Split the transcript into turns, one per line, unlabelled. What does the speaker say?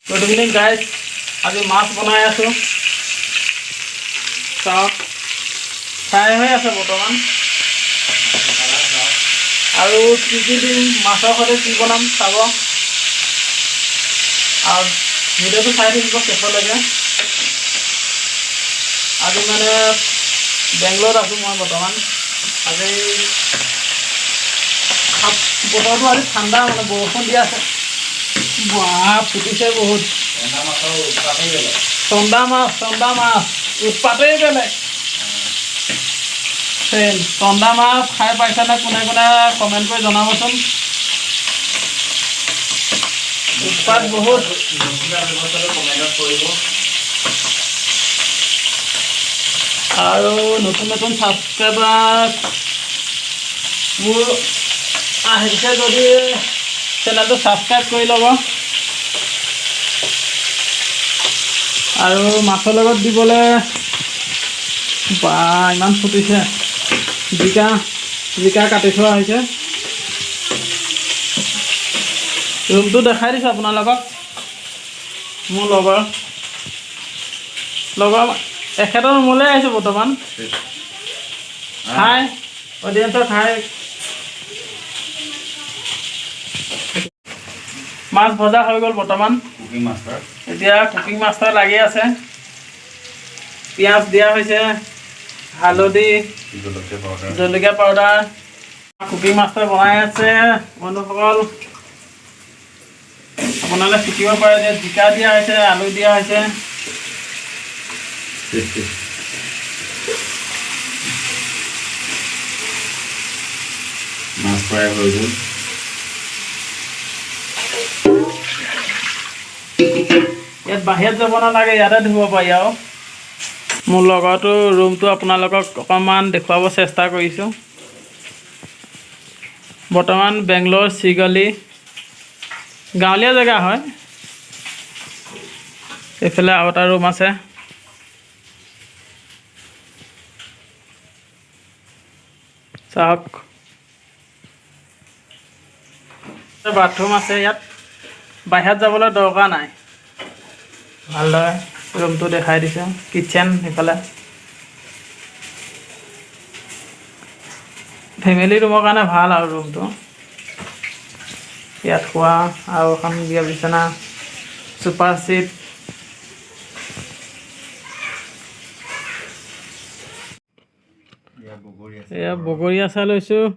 Good evening guys, আজি মাছ বনাই আছোঁ। চাওক, ফ্ৰাই হৈ আছে বৰ্তমান। আৰু কি কি দিম, মাছৰ সৈতে কি বনাম চাব, আৰু ভিডিঅ'টো চাই থাকিব শেষলৈকে। আজি মানে বেংগলোৰত আছোঁ মই বৰ্তমান। আজি বতৰটো আজি ঠাণ্ডা, মানে বৰষুণ দি আছে। বাহ, ফুটিছে বহুত। চন্দা মাছ উৎপাতেই বেলেগ। চন্দা মাছ খাই পাইছেনে কোনে কোনে কমেণ্ট কৰি জনাবচোন। উৎপাত বহুত। আৰু নতুন নতুন ছাবস্ক্ৰাইবাৰ মোৰ আহিছে যদি চেনেলটো ছাবস্ক্ৰাইব কৰি ল'ব। আৰু মাছৰ লগত দিবলৈ বা ইমান ফুটিছে। জিকা কাটি থোৱা হৈছে। ৰুমটো দেখাই দিছোঁ আপোনালোকক। মোৰ লগৰ এখেতৰ ৰুমলৈ আহিছোঁ বৰ্তমান। হাই অডিয়েঞ্চক হাই। মাছ ভজা হৈ গ'ল বৰ্তমান। এতিয়া কুকিং মাষ্টাৰ লাগি আছে। পিঁয়াজ দিয়া হৈছে, হালধি, জলকীয়া পাউডাৰ। কুকিং মাষ্টাৰ বনাই আছে বন্ধুসকল। আপোনালোকে শিকিব পাৰে যে জিকা দিয়া হৈছে, আলু দিয়া হৈছে। মাছ ফ্ৰাই হৈ গ'ল। ইয়াত বাহিৰত যাব নালাগে, ইয়াতে ধুব পাৰি। আৰু মোৰ লগৰটো ৰুমটো আপোনালোকক অকণমান দেখুৱাব চেষ্টা কৰিছোঁ। বৰ্তমান বেংগলোৰ চিগলি গাঁৱলীয়া জেগা হয়। এইফালে আৰু এটা ৰুম আছে। চাওক, বাথৰুম আছে ইয়াত। বাহিৰত যাবলৈ দৰকাৰ নাই। ভালদৰে ৰুমটো দেখাই দিছোঁ। কিটচেন সেইফালে। ফেমিলি ৰুমৰ কাৰণে ভাল আৰু ৰুমটো। ইয়াত শোৱা আৰু এখন বিয়া বিচনা, চুপাৰ চিট। এয়া বগৰী আচাৰ লৈছোঁ।